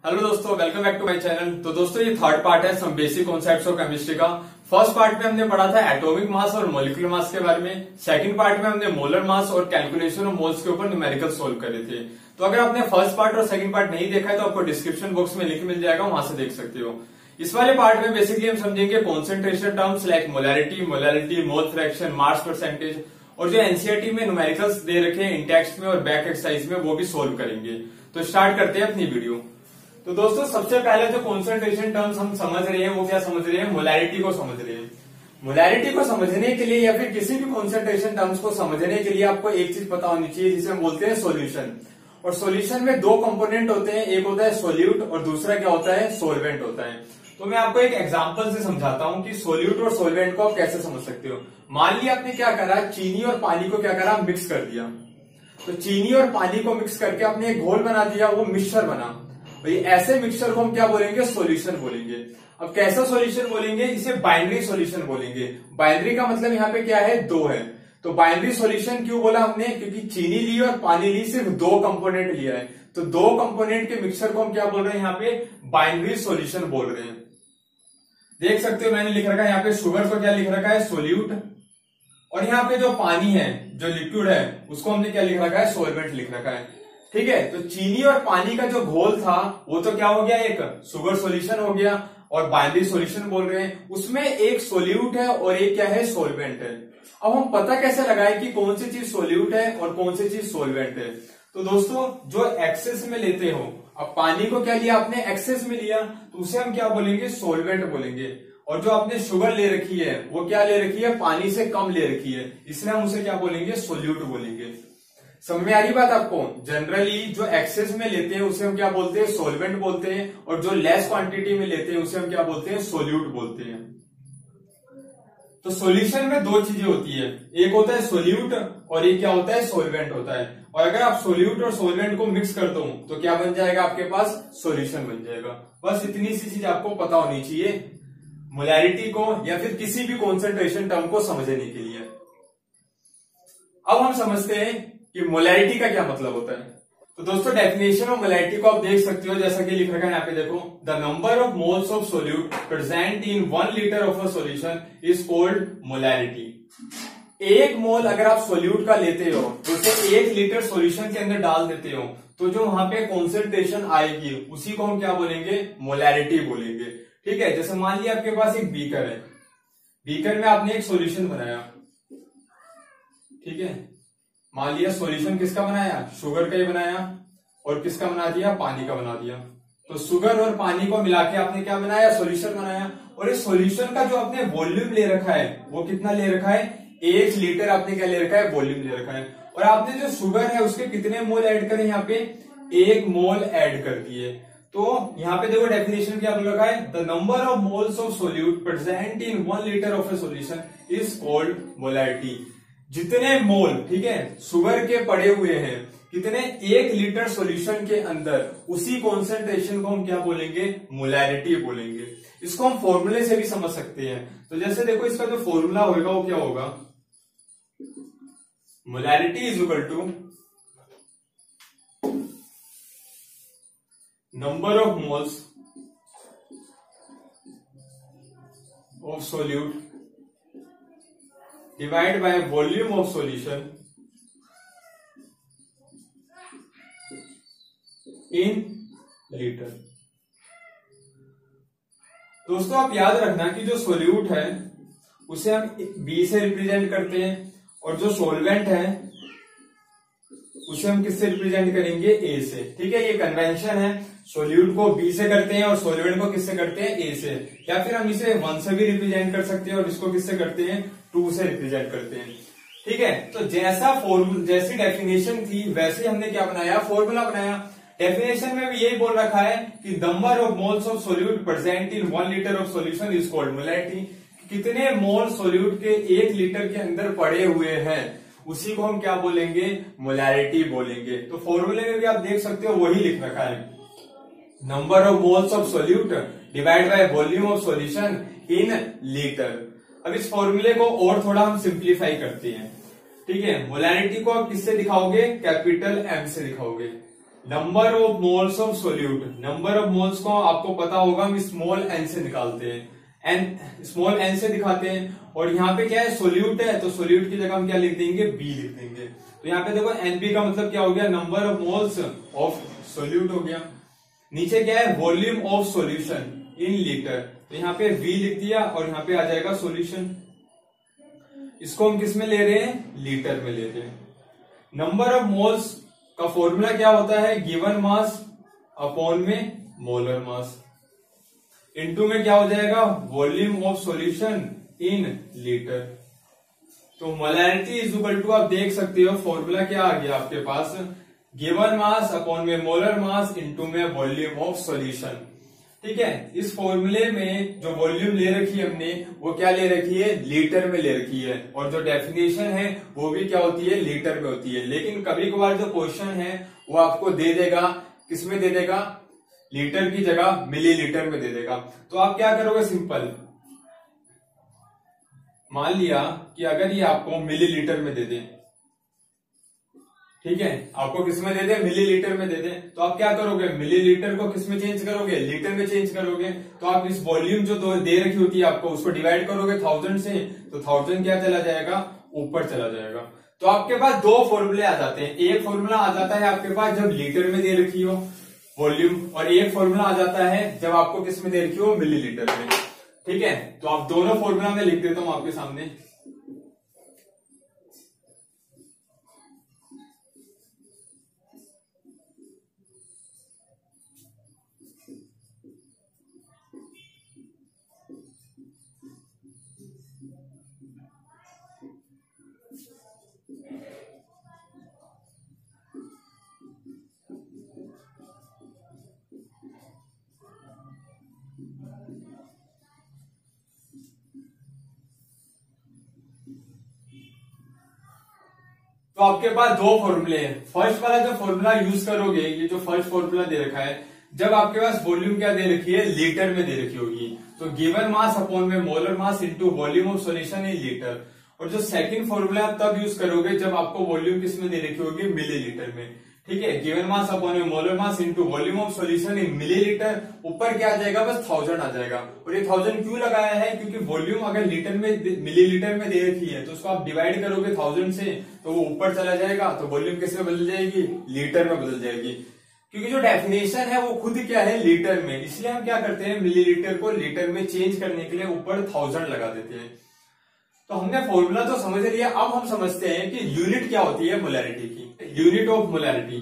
Hello दोस्तों, welcome back to my channel. तो दोस्तों ये थर्ड पार्ट है some basic concepts of chemistry का। फर्स्ट पार्ट में हमने पढ़ा था एटॉमिक मास और मॉलिक्यूलर मास के बारे में। सेकंड पार्ट में हमने मोलर मास और कैलकुलेशन ऑफ मोल्स के ऊपर न्यूमेरिकल सोल्व करे थे। तो अगर आपने फर्स्ट पार्ट और सेकंड पार्ट नहीं देखा है तो आपको डिस्क्रिप्शन बॉक्स में लिंक मिल जाएगा, वहां से देख सकते हो। इस वाले पार्ट में बेसिकली हम समझेंगे concentration terms like molarity, mole fraction, mass percentage, और जो एनसीईआरटी में न्यूमेरिकल्स दे रखे हैं इन टेक्स्ट में और बैक एक्सरसाइज में वो भी सोल्व करेंगे। तो स्टार्ट करते हैं अपनी वीडियो। तो दोस्तों सबसे पहले जो कॉन्सेंट्रेशन टर्म्स हम समझ रहे हैं वो क्या समझ रहे हैं, मोलैरिटी को समझ रहे हैं। मोलैरिटी को समझने के लिए या फिर किसी भी कॉन्सेंट्रेशन टर्म्स को समझने के लिए आपको एक चीज पता होनी चाहिए जिसे हम बोलते हैं सॉल्यूशन। और सॉल्यूशन में दो कंपोनेंट होते हैं, एक होता है सोल्यूट और दूसरा क्या होता है, सोलवेंट होता है। तो मैं आपको एक एग्जांपल से समझाता हूं कि सोल्यूट और सोलवेंट को आप कैसे समझ सकते हो। मान लिया आपने क्या करा, चीनी और पानी को क्या करा, मिक्स कर दिया। तो चीनी और पानी को मिक्स करके आपने एक घोल बना दिया, वो मिक्सचर बना। भाई ऐसे मिक्सचर को हम क्या बोलेंगे, सॉल्यूशन बोलेंगे। अब कैसा सॉल्यूशन बोलेंगे, इसे बाइनरी सॉल्यूशन बोलेंगे। बाइनरी का मतलब यहाँ पे क्या है, दो है। तो बाइनरी सॉल्यूशन क्यों बोला हमने, क्योंकि चीनी ली और पानी ली, सिर्फ दो कंपोनेंट लिया है। तो दो कंपोनेंट के मिक्सचर को हम क्या बोल रहे हैं, यहाँ पे बाइनरी सॉल्यूशन बोल रहे हैं। देख सकते हो मैंने लिख रखा है यहाँ पे शुगर को क्या लिख रखा है, सोल्यूट, और यहाँ पे जो पानी है, जो लिक्विड है, उसको हमने क्या लिख रखा है, सोलवेंट लिख रखा है। ठीक है, तो चीनी और पानी का जो घोल था वो तो क्या हो गया, एक शुगर सॉल्यूशन हो गया और बाइनरी सॉल्यूशन बोल रहे हैं। उसमें एक सोल्यूट है और एक क्या है, सोलवेंट है। अब हम पता कैसे लगाए कि कौन सी चीज सोल्यूट है और कौन सी चीज सोलवेंट है। तो दोस्तों जो एक्सेस में लेते हो, अब पानी को क्या लिया आपने, एक्सेस में लिया, तो उसे हम क्या बोलेंगे, सोलवेंट बोलेंगे। और जो आपने शुगर ले रखी है वो क्या ले रखी है, पानी से कम ले रखी है, इसलिए हम उसे क्या बोलेंगे, सोल्यूट बोलेंगे। समझ में आ रही बात आपको। जनरली जो एक्सेस में लेते हैं उसे हम क्या बोलते हैं, सोलवेंट बोलते हैं, और जो लेस क्वांटिटी में लेते हैं उसे हम क्या बोलते हैं, सोल्यूट बोलते हैं। तो सॉल्यूशन में दो चीजें होती है, एक होता है सोल्यूट और एक क्या होता है, सोलवेंट होता है। और अगर आप सोल्यूट और सोलवेंट को मिक्स कर दो तो क्या बन जाएगा, आपके पास सॉल्यूशन बन जाएगा। बस इतनी सी चीज आपको पता होनी चाहिए मोलैरिटी को या फिर किसी भी कॉन्सेंट्रेशन टर्म को समझने के लिए। अब हम समझते हैं कि मोलैरिटी का क्या मतलब होता है। तो दोस्तों डेफिनेशन ऑफ मोलैरिटी को आप देख सकते हो, जैसा कि लिख रखा है यहाँ पे देखो, the number of moles of solute present in 1 litre of a solution is called molarity. एक मोल अगर आप सोल्यूट का लेते हो तो उसे 1 लीटर सॉल्यूशन के अंदर डाल देते हो, तो जो वहां पे कॉन्सेंट्रेशन आएगी उसी को हम क्या बोलेंगे, मोलैरिटी बोलेंगे। ठीक है, जैसे मान लिया आपके पास एक बीकर है, बीकर में आपने एक सॉल्यूशन बनाया। ठीक है, मान लिया सॉल्यूशन किसका बनाया, शुगर का ही बनाया, और किसका बना दिया, पानी का बना दिया। तो शुगर और पानी को मिला के आपने क्या बनाया, सॉल्यूशन बनाया। और इस सॉल्यूशन का जो आपने वॉल्यूम ले रखा है वो कितना ले रखा है, 1 लीटर आपने क्या ले रखा है, वॉल्यूम ले रखा है। और आपने जो शुगर है उसके कितने मोल ऐड करें, यहाँ पे 1 मोल ऐड कर दिए। तो यहाँ पे देखो डेफिनेशन क्या बोल रखा है, the number of moles of solute present in 1 litre of A solution is called molarity. जितने मोल, ठीक है, शुगर के पड़े हुए हैं, कितने, 1 लीटर सॉल्यूशन के अंदर, उसी कॉन्सेंट्रेशन को हम क्या बोलेंगे, मोलैरिटी बोलेंगे। इसको हम फॉर्मूले से भी समझ सकते हैं। तो जैसे देखो इसका जो फॉर्मूला होगा वो क्या होगा, molarity is equal to number of moles of solute divide by volume of solution in litre. दोस्तों आप याद रखना कि जो सोल्यूट है उसे हम बी से रिप्रेजेंट करते हैं, और जो सोलवेंट है उसे हम किससे रिप्रेजेंट करेंगे, ए से। ठीक है, ये कन्वेंशन है, सोल्यूट को बी से करते हैं और सोलवेंट को किससे करते हैं, ए से। या फिर हम इसे 1 से भी रिप्रेजेंट कर सकते हैं और इसको किससे करते हैं, 2 से रिप्रेजेंट करते हैं। ठीक है, तो जैसी डेफिनेशन थी वैसे हमने क्या बनाया, फॉर्मूला बनाया। डेफिनेशन में भी यही बोल रखा है कि number of moles of solute present in 1 litre of solution is called molarity. कितने मोल सोल्यूट के 1 लीटर के अंदर पड़े हुए हैं उसी को हम क्या बोलेंगे, मोलैरिटी बोलेंगे। तो फॉर्मूले में भी आप देख सकते हो वही लिख रखा है, number of moles of solute divide by volume of solution in litre. अब इस फॉर्मूले को और थोड़ा हम सिंप्लीफाई करते हैं। ठीक है, मोलैरिटी को आप किससे दिखाओगे, कैपिटल एम से दिखाओगे। Number of moles of solute, number of moles को आपको पता होगा हम स्मॉल एन से निकालते हैं, एन स्मॉल एन से दिखाते हैं। और यहाँ पे क्या है, सोल्यूट है, तो सोल्यूट की जगह हम क्या लिख देंगे, बी लिख देंगे। तो यहाँ पे देखो एनबी का मतलब क्या हो गया, number of moles of solute हो गया। नीचे क्या है, volume of solution in litre, तो यहाँ पे वी लिख दिया और यहाँ पे आ जाएगा सॉल्यूशन। इसको हम किस में ले रहे हैं, लीटर में ले रहे हैं। नंबर ऑफ मोल्स का फॉर्मूला क्या होता है, गिवन मास अपॉन में मोलर मास, इनटू में क्या हो जाएगा, volume of solution in litre. तो मोलैरिटी इज इक्वल टू, आप देख सकते हो फॉर्मूला क्या आ गया आपके पास, गिवन मास अपॉन में मोलर मास इनटू में वॉल्यूम ऑफ सॉल्यूशन। ठीक है, इस फॉर्मूले में जो वॉल्यूम ले रखी है हमने, वो क्या ले रखी है, लीटर में ले रखी है, और जो डेफिनेशन है वो भी क्या होती है, लीटर में होती है। लेकिन कभी कभार जो क्वेश्चन है वो आपको दे देगा, किसमें दे देगा, लीटर की जगह मिलीलीटर में दे देगा। तो आप क्या करोगे, सिंपल मान लिया कि अगर ये आपको मिलीलीटर में दे दे, ठीक है, आपको किस में दे दे, मिलीलीटर में दे दे, तो आप क्या करोगे, मिलीलीटर को किस में चेंज करोगे, लीटर में चेंज करोगे। तो आप इस वॉल्यूम जो दे रखी होती है आपको, उसको डिवाइड करोगे 1000 से, तो 1000 क्या चला जाएगा, ऊपर चला जाएगा। तो आपके पास दो फॉर्मूले आ जाते हैं, एक फॉर्मूला आ जाता है आपके पास जब लीटर में दे रखी हो वॉल्यूम, और एक फॉर्मूला आ जाता है जब आपको किस में दे रखी हो, मिलीलीटर में। ठीक है, तो आप दोनों फॉर्मूला में लिख देता हूं आपके सामने। तो आपके पास दो फॉर्मूले हैं। फर्स्ट वाला जो फॉर्मूला यूज करोगे, ये जो फर्स्ट फॉर्मूला दे रखा है, जब आपके पास वॉल्यूम क्या दे रखी है, लीटर में दे रखी होगी, तो गिवन मास अपॉन में molar mass into volume of solution in litre. और जो सेकंड फॉर्मूला आप तब यूज करोगे जब आपको वॉल्यूम किस में दे रखी होगी, मिलीलीटर में। ठीक है, गिवन मास अपॉन में molar mass into volume of solution in millilitre, ऊपर क्या आ जाएगा, बस 1000 आ जाएगा। और ये 1000 क्यों लगाया है, क्योंकि वॉल्यूम अगर लीटर में मिलीलीटर में दे रखी है, तो उसको आप डिवाइड करोगे 1000 से, तो वो ऊपर चला जाएगा, तो वॉल्यूम किस में बदल जाएगी, लीटर में बदल जाएगी। क्योंकि जो डेफिनेशन है वो खुद क्या है, लीटर में, इसलिए हम क्या करते हैं, मिलीलीटर को लीटर में चेंज करने के लिए ऊपर 1000 लगा देते हैं। तो हमने फॉर्मूला तो समझ लिया, अब हम समझते हैं कि यूनिट क्या होती है मोलैरिटी की, यूनिट ऑफ मोलैरिटी।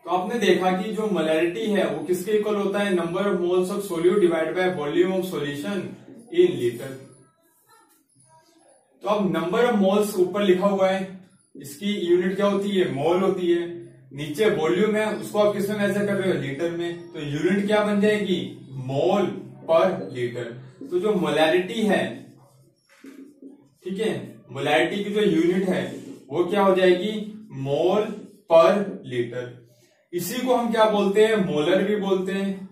तो आपने देखा कि जो मोलैरिटी है वो किसके इक्वल होता है, number of moles of solute divide by volume of solution in litre. तो अब नंबर ऑफ मोल्स ऊपर लिखा हुआ है, इसकी यूनिट क्या होती है, मोल होती है। नीचे वॉल्यूम है, उसको आप किस में मेजर कर रहे हो, लीटर में, तो यूनिट क्या बन जाएगी, मोल पर लीटर। तो जो मोलैरिटी है, ठीक है, मोलैरिटी की जो यूनिट है वो क्या हो जाएगी, मोल पर लीटर। इसी को हम क्या बोलते हैं, मोलर भी बोलते हैं,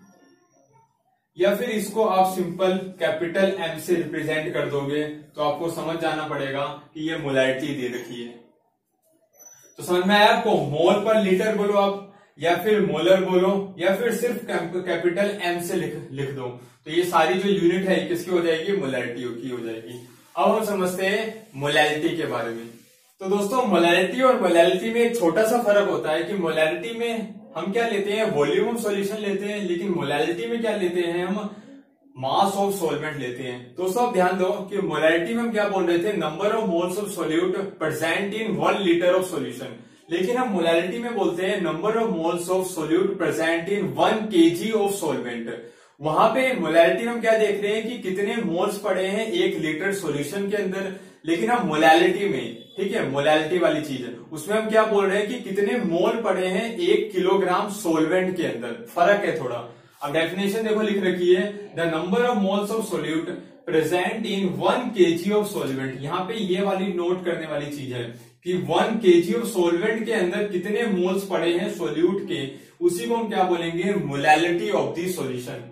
या फिर इसको आप सिंपल कैपिटल एम से रिप्रेजेंट कर दोगे तो आपको समझ जाना पड़ेगा कि ये मोलैरिटी दे रखी है। तो समझ में आया आपको, मोल पर लीटर बोलो आप, या फिर मोलर बोलो, या फिर सिर्फ कैपिटल एम से लिख दो, तो ये सारी जो यूनिट है किसकी हो जाएगी, मोलैरिटी की हो जाएगी। अब हम समझते हैं मोलैरिटी के बारे में। तो दोस्तों, मोलैरिटी और मोलैरिटी में एक छोटा सा फर्क होता है कि मोलैरिटी में हम क्या लेते हैं, वॉल्यूम ऑफ सॉल्यूशन लेते हैं, लेकिन मोलैरिटी में क्या लेते हैं, हम मास ऑफ सॉल्वेंट लेते हैं। दोस्तों आप ध्यान दो कि मोलैरिटी में हम क्या बोल रहे थे, number of moles of solute present in 1 litre of solution, लेकिन हम मोलैरिटी में बोलते हैं number of moles of solute present in 1 kg of solvent. वहां पे मोलैरिटी में हम क्या देख रहे हैं कि कितने मोल्स पड़े हैं 1 लीटर सॉल्यूशन के अंदर, लेकिन हम मोलैरिटी में, ठीक है, मोलैरिटी वाली चीज है, उसमें हम क्या बोल रहे हैं कि कितने मोल पड़े हैं 1 किलोग्राम सॉल्वेंट के अंदर, फर्क है थोड़ा। अब डेफिनेशन देखो लिख रखी है, the number of moles of solute present in 1 kg of solvent. यहाँ पे ये वाली नोट करने वाली चीज है कि 1 kg ऑफ सॉल्वेंट के अंदर कितने मोल्स पड़े हैं सोल्यूट के, उसी को हम क्या बोलेंगे, मोलैरिटी ऑफ द सॉल्यूशन।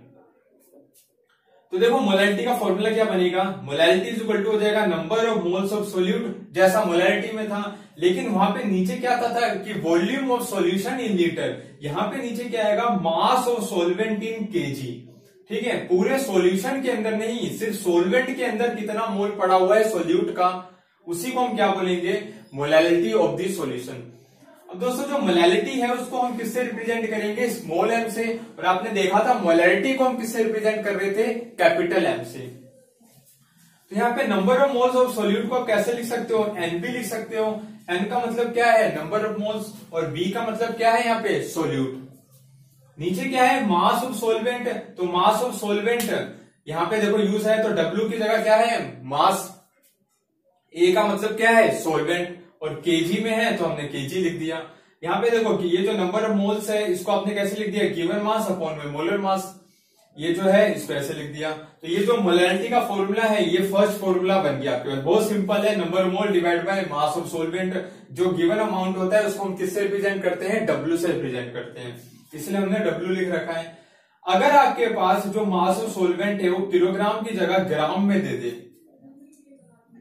तो देखो मोलैलिटी का फॉर्मूला क्या बनेगा, मोलैलिटी इज इक्वल टू हो जाएगा number of moles of solute, जैसा मोलैलिटी में था, लेकिन वहां पे नीचे क्या था कि volume of solution in litre, यहाँ पे नीचे क्या आएगा mass of solvent in KG. ठीक है, पूरे सॉल्यूशन के अंदर नहीं, सिर्फ सोलवेंट के अंदर कितना मोल पड़ा हुआ है सोल्यूट का, उसी को हम क्या बोलेंगे, मोलैलिटी ऑफ द सॉल्यूशन। अब दोस्तों जो मोलैलिटी है उसको हम किससे रिप्रेजेंट करेंगे, स्मॉल एम से, और आपने देखा था मोलैलिटी को हम किससे रिप्रेजेंट कर रहे थे, कैपिटल एम से। तो यहाँ पे number of moles of solute को आप कैसे लिख सकते हो, एन भी लिख सकते हो। एन का मतलब क्या है, नंबर ऑफ मोल्स, और बी का मतलब क्या है यहाँ पे, सोल्यूट। नीचे क्या है, मास ऑफ सोलवेंट, तो मास ऑफ सोलवेंट यहाँ पे देखो यूज है, तो डब्ल्यू की जगह क्या है, मास। ए का मतलब क्या है, सोलवेंट, और केजी में है तो हमने केजी लिख दिया। यहाँ पे देखो कि ये जो नंबर ऑफ मोल्स है इसको आपने कैसे लिख दिया, गिवन मास अपॉन में मोलर मास, ये जो है इसको ऐसे लिख दिया। तो ये जो मोलैलिटी का फॉर्मूला है ये फर्स्ट फॉर्मूला बन गया आपके पास, बहुत सिंपल है, number of mole divide by mass of solvent. जो गिवन अमाउंट होता है उसको हम किससे रिप्रेजेंट करते हैं, डब्ल्यू से रिप्रेजेंट करते हैं, इसलिए हमने डब्ल्यू लिख रखा है। अगर आपके पास जो मास ऑफ सोलवेंट है वो किलोग्राम की जगह ग्राम में दे दे,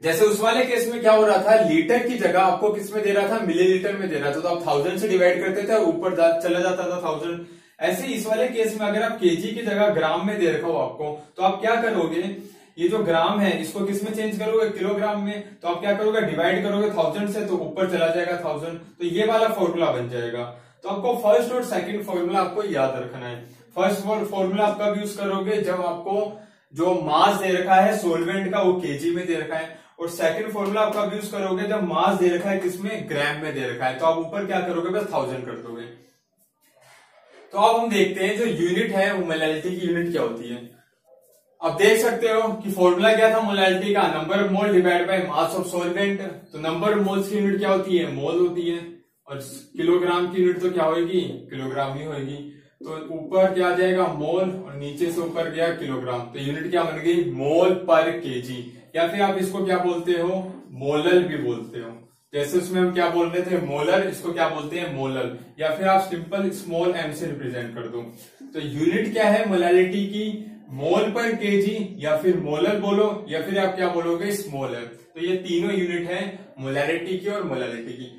जैसे उस वाले केस में क्या हो रहा था, लीटर की जगह आपको किस में दे रहा था, मिलीलीटर में दे रहा था, तो आप 1000 से डिवाइड करते थे और ऊपर चला जाता था 1000। ऐसे इस वाले केस में अगर आप केजी की जगह ग्राम में दे रखा हो आपको, तो आप क्या करोगे, ये जो ग्राम है इसको किस में चेंज करोगे, किलोग्राम में, तो आप क्या करोगे, डिवाइड करोगे 1000 से, तो ऊपर चला जाएगा 1000, तो ये वाला फॉर्मूला बन जाएगा। तो आपको फर्स्ट और सेकंड फॉर्मूला आपको याद रखना है। फर्स्ट फॉर्मूला आप कब यूज करोगे, जब आपको जो मास दे रखा है सोलवेंट का वो केजी में दे रखा है, और सेकंड फॉर्मूला आप कब यूज करोगे, जब मास दे रखा है किसमें, ग्राम में दे रखा है, तो आप ऊपर क्या करोगे, बस 1000 कर दोगे। तो अब हम देखते हैं जो यूनिट है वो मोलैलिटी की यूनिट क्या होती है। अब देख सकते हो कि फॉर्मूला क्या था मोलैलिटी का, number of mole divide by mass of solvent. तो नंबर ऑफ मोल्स की यूनिट क्या होती है, मोल होती है, और किलोग्राम की यूनिट तो क्या होगी, किलोग्राम ही होगी। तो ऊपर क्या आ जाएगा, मोल, और नीचे से ऊपर गया किलोग्राम, तो यूनिट क्या बन गई, मोल पर केजी, या फिर आप इसको क्या बोलते हो, मोलर भी बोलते हो। जैसे उसमें हम क्या बोल रहे थे, मोलर, इसको क्या बोलते हैं, मोलर, या फिर आप सिंपल स्मॉल एम से रिप्रेजेंट कर दो। तो यूनिट क्या है मोलैलिटी की, मोल पर केजी, या फिर मोलर बोलो, या फिर आप क्या बोलोगे, स्मॉलर। तो ये तीनों यूनिट है मोलैलिटी की और मोलैलिटी की।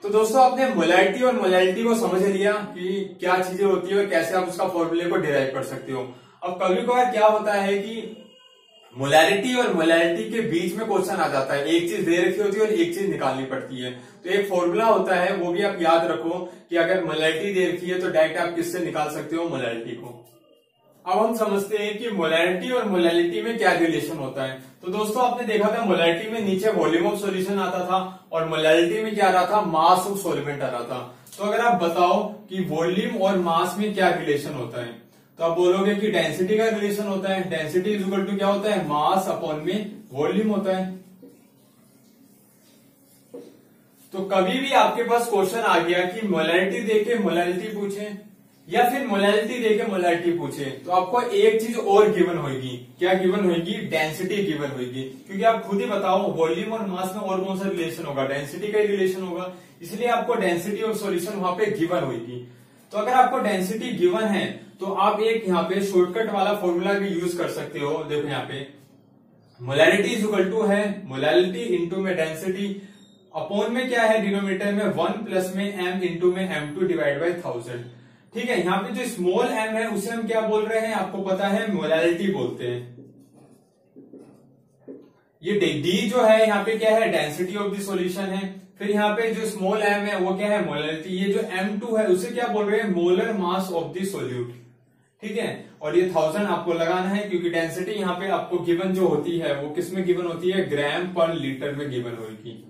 तो दोस्तों आपने मोलैलिटी और मोलैलिटी को समझ लिया कि क्या चीजें होती है और कैसे आप उसका फॉर्मूले को डिराइव कर सकते हो। अब कभी कभार क्या होता है कि मोलैलिटी और मोलैलिटी के बीच में क्वेश्चन आ जाता है, एक चीज दे रखी होती है और एक चीज निकालनी पड़ती है, तो एक फॉर्मूला होता है वो भी आप याद रखो कि अगर मोलैलिटी दे रखी है तो डायरेक्ट आप किससे निकाल सकते हो, मोलैलिटी को। अब हम समझते हैं कि मोलैलिटी और मोलैलिटी में क्या रिलेशन होता है। तो दोस्तों आपने देखा था मोलैलिटी में नीचे वॉल्यूम ऑफ सॉल्यूशन आता था, और मोलैलिटी में क्या आ रहा था, मास ऑफ सॉल्वेंट आ रहा था। तो अगर आप बताओ कि वॉल्यूम और मास में क्या रिलेशन होता है, तो आप बोलोगे कि डेंसिटी का रिलेशन होता है। डेंसिटी इज इक्वल टू क्या होता है, मास अपॉन में वॉल्यूम होता है। तो कभी भी आपके पास क्वेश्चन आ गया कि मोलैलिटी देके मोलैलिटी पूछे या फिर मोलैलिटी देके मोलैलिटी पूछे, तो आपको एक चीज और गिवन होगी, क्या गिवन होगी, डेंसिटी गिवन होगी। क्योंकि आप खुद ही बताओ वॉल्यूम और मास में और कौन सा रिलेशन होगा, डेंसिटी का ही रिलेशन होगा, इसलिए आपको डेंसिटी ऑफ सॉल्यूशन वहां पे गिवन होगी। तो अगर आपको डेंसिटी गिवन है तो आप एक यहाँ पे शॉर्टकट वाला फॉर्मूला भी यूज कर सकते हो। देखो यहाँ पे मोलैलिटी इज इक्वल टू है मोलैलिटी इंटू में डेंसिटी, अपॉन में क्या है, डिनोमिनेटर में 1 प्लस में m इंटू में m2 डिवाइड बाई 1000। ठीक है, यहाँ पे जो स्मॉल m है उसे हम क्या बोल रहे हैं, आपको पता है मोलैलिटी बोलते हैं। ये d जो है यहाँ पे क्या है, डेंसिटी ऑफ द सॉल्यूशन है। फिर यहाँ पे जो स्मॉल m है वो क्या है, मोलैलिटी। ये जो m2 है उसे क्या बोल रहे हैं, molar mass of the solute. ठीक है, और ये 1000 आपको लगाना है क्योंकि डेंसिटी यहाँ पे आपको गिवन जो होती है वो किस में गिवन होती है, ग्राम पर लीटर में गिवन होगी।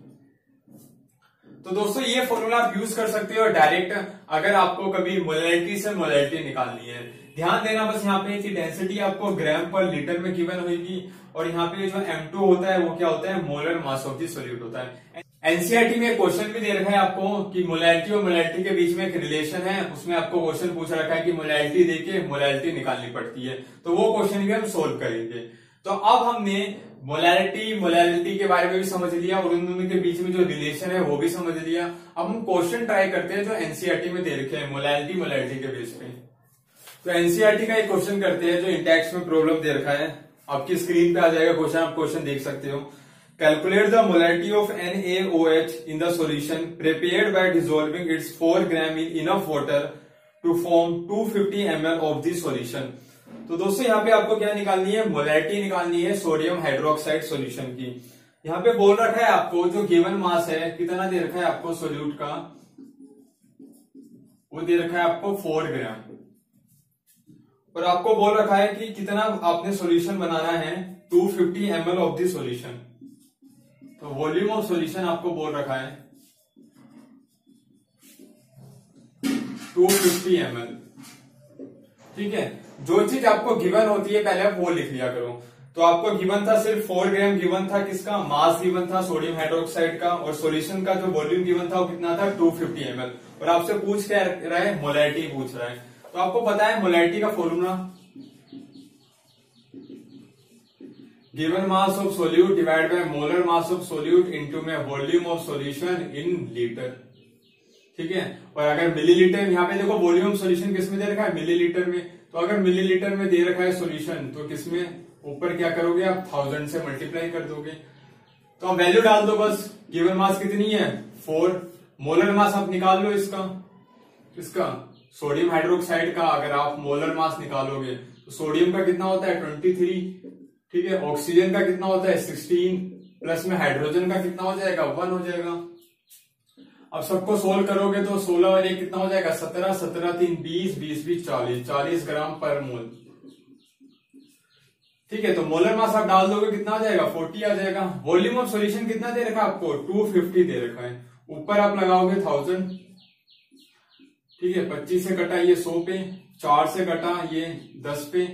तो दोस्तों ये फॉर्मूला आप यूज कर सकते हो डायरेक्ट, अगर आपको कभी मोलैलिटी से मोलैलिटी निकालनी है। ध्यान देना बस यहाँ पे कि डेंसिटी आपको ग्राम पर लीटर में गिवन होगी, और यहाँ पे जो m2 होता है वो क्या होता है, molar mass of the solute होता है। एनसीईआरटी में क्वेश्चन भी दे रखा है आपको कि मोलैलिटी और मोलैलिटी के बीच में एक रिलेशन है, उसमें आपको क्वेश्चन पूछ रखा है कि मोलैलिटी देके मोलैलिटी निकालनी पड़ती है, तो वो क्वेश्चन भी हम सोल्व करेंगे। तो अब हमने मोलैलिटी के बारे में भी समझ लिया और उन दोनों के बीच में जो रिलेशन है वो भी समझ लिया। अब हम क्वेश्चन ट्राई करते हैं जो एनसीईआरटी में दे रखे हैं मोलैलिटी के बेस पे। तो एनसीईआरटी का एक क्वेश्चन करते हैं जो इंटेक्स में प्रॉब्लम दे रखा है। आपकी स्क्रीन पे आ जाएगा क्वेश्चन, आप क्वेश्चन देख सकते हो। Calculate the molarity of NaOH in the solution prepared by dissolving its 4 gram in enough water to form 250 ml of the solution. तो दोस्तों यहाँ पे आपको क्या निकालनी है, मोलैरिटी निकालनी है सोडियम हाइड्रोक्साइड सॉल्यूशन की। यहाँ पे बोल रखा है आपको जो गिवन मास है कितना दे रखा है आपको सोल्यूट का, वो दे रखा है आपको 4 ग्राम, और आपको बोल रखा है कि कितना आपने सॉल्यूशन बनाना है 250 ml ऑफ द सॉल्यूशन। तो वॉल्यूम ऑफ सॉल्यूशन आपको बोल रखा है 250 ml। ठीक है, जो चीज आपको गिवन होती है पहले आप वो लिख लिया करो। तो आपको गिवन था सिर्फ 4 ग्राम गिवन था, किसका, मास गिवन था सोडियम हाइड्रोक्साइड का, और सॉल्यूशन का जो वॉल्यूम गिवन था वो कितना था 250 ml, और आपसे पूछ क्या रहा है, मोलैरिटी पूछ रहा है। तो आपको पता है मोलैरिटी का formula, given mass of solute divide by molar mass of solute into में volume of solution in litre. ठीक है, और अगर मिलीलीटर, यहाँ पे देखो वॉल्यूम ऑफ सॉल्यूशन किसमें दे रखा है, मिलीलीटर में। तो अगर मिलीलीटर में दे रखा है सॉल्यूशन तो किसमें, ऊपर क्या करोगे आप 1000 से मल्टीप्लाई कर दोगे। तो आप वैल्यू डाल दो बस, गिवन मास कितनी है 4, मोलर मास आप निकाल लो इसका सोडियम हाइड्रोक्साइड का। अगर आप मोलर मास निकालोगे तो सोडियम का कितना होता है 23, ठीक है, ऑक्सीजन का कितना होता है 16, प्लस में हाइड्रोजन का कितना हो जाएगा 1 हो जाएगा। अब सबको सोल्व करोगे तो 16 और 1 कितना हो जाएगा 17, 17 3 20, 20 40 ग्राम पर मोल। ठीक है, तो मोलर मास आप डाल दोगे कितना आ जाएगा 40 आ जाएगा। वॉल्यूम ऑफ सॉल्यूशन कितना दे रखा है आपको 250 दे रखा है, ऊपर आप लगाओगे 1000। ठीक है, 25 से कटा ये 100 पे, 4 से कटा ये 10 पे,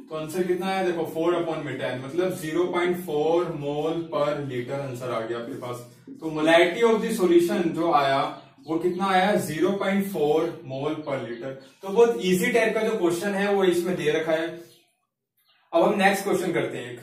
तो आंसर कितना है देखो 4/10, मतलब 0.4 मोल पर लीटर आंसर आ गया आपके पास। तो मोलैरिटी ऑफ द सॉल्यूशन जो आया वो कितना आया 0.4 मोल पर लीटर। तो बहुत इजी टाइप का जो क्वेश्चन है वो इसमें दे रखा है। अब हम नेक्स्ट क्वेश्चन करते हैं।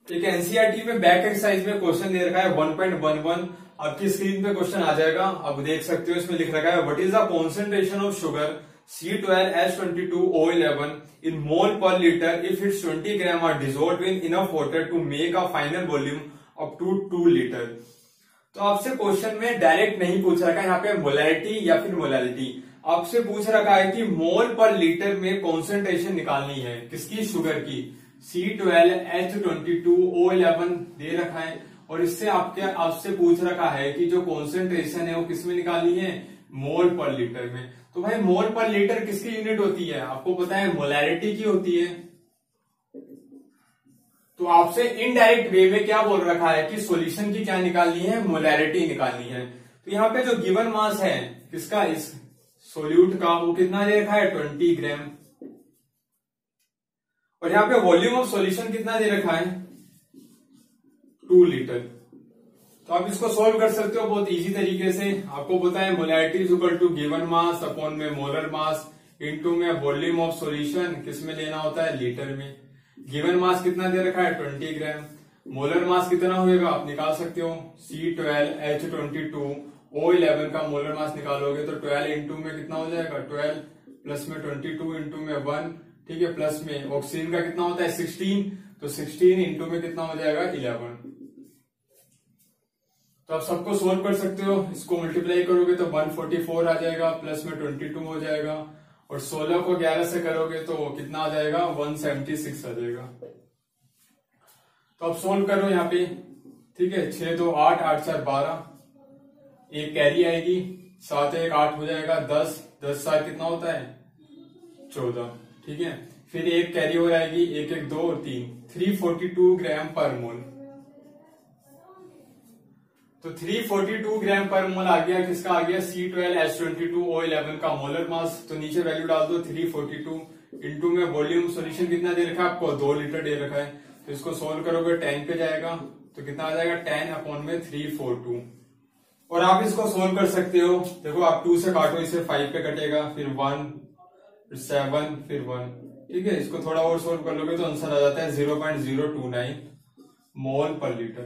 एक एनसीईआरटी में बैक एक्सरसाइज में क्वेश्चन दे रखा है 1.11, आपकी स्क्रीन पे क्वेश्चन आ जाएगा, आप देख सकते हो। इसमें लिख रखा है what is the concentration of sugar C12H22O11 in mole per liter if its 20 gram are dissolved in enough water to make a final volume up to 2 liter। तो आपसे क्वेश्चन में डायरेक्ट नहीं पूछ रखा है यहाँ पे मोलैरिटी या फिर मोलैरिटी, आपसे पूछ रखा है कि मोल पर लीटर में कॉन्सेंट्रेशन निकालनी है किसकी, शुगर की। C12H22O11 दे रखा है, और इससे आपसे पूछ रखा है कि जो कॉन्सेंट्रेशन है वो किसमें निकालनी है, मोल पर लीटर में। तो भाई मोल पर लीटर किसकी यूनिट होती है, आपको पता है मोलैरिटी की होती है। तो आपसे इनडायरेक्ट वे में क्या बोल रखा है कि सॉल्यूशन की क्या निकालनी है, मोलैरिटी निकालनी है। तो यहाँ पे जो गिवन मास है किसका, इस सोल्यूट का, वो कितना दे रखा है 20 ग्राम, और यहाँ पे वॉल्यूम ऑफ सॉल्यूशन कितना दे रखा है 2 लीटर। तो आप इसको सॉल्व कर सकते हो बहुत इजी तरीके से। आपको पता है molarity is equal to given mass upon में मोलर मास इनटू में वॉल्यूम ऑफ सॉल्यूशन, किसमें लेना होता है, लीटर में। गिवन मास कितना दे रखा है 20 ग्राम, मोलर मास कितना होगा आप निकाल सकते हो, C12H22O11 का मोलर मास निकालोगे तो 12 इंटू में कितना हो जाएगा 12, प्लस में 22 इंटू में 1, ठीक है, प्लस में ऑक्सीजन का कितना होता है 16, तो 16 इंटू में कितना हो जाएगा 11। तो आप सबको सोल्व कर सकते हो, इसको मल्टीप्लाई करोगे तो 144 आ जाएगा, प्लस में 22 हो जाएगा, और 16 को 11 से करोगे तो कितना आ जाएगा 176 आ जाएगा। तो आप सोल्व करो यहाँ पे, ठीक है, 6 2 8 8 4 12, एक कैरी आएगी, 7 1 8 हो जाएगा 10 10 7 कितना होता है 14, ठीक है, फिर एक कैरी और आएगी 1 1 2 और 3, 342 ग्राम पर मोल। तो 342 ग्राम पर मोल आ गया, किसका आ गया C12H22O11 का मोलर मास। तो नीचे वैल्यू डाल दो 342 इंटू में वॉल्यूम सॉल्यूशन कितना दे रखा है आपको 2 लीटर दे रखा है। तो इसको सोल्व करोगे 10 पे जाएगा तो कितना आ जाएगा 10/342। और आप इसको सोल्व कर सकते हो, देखो आप 2 से काटो इसे 5 पे कटेगा, फिर 1 फिर 7 फिर 1, ठीक है। इसको थोड़ा और सोल्व कर लोगे तो आंसर आ जाता है 0.029 मोल पर लीटर।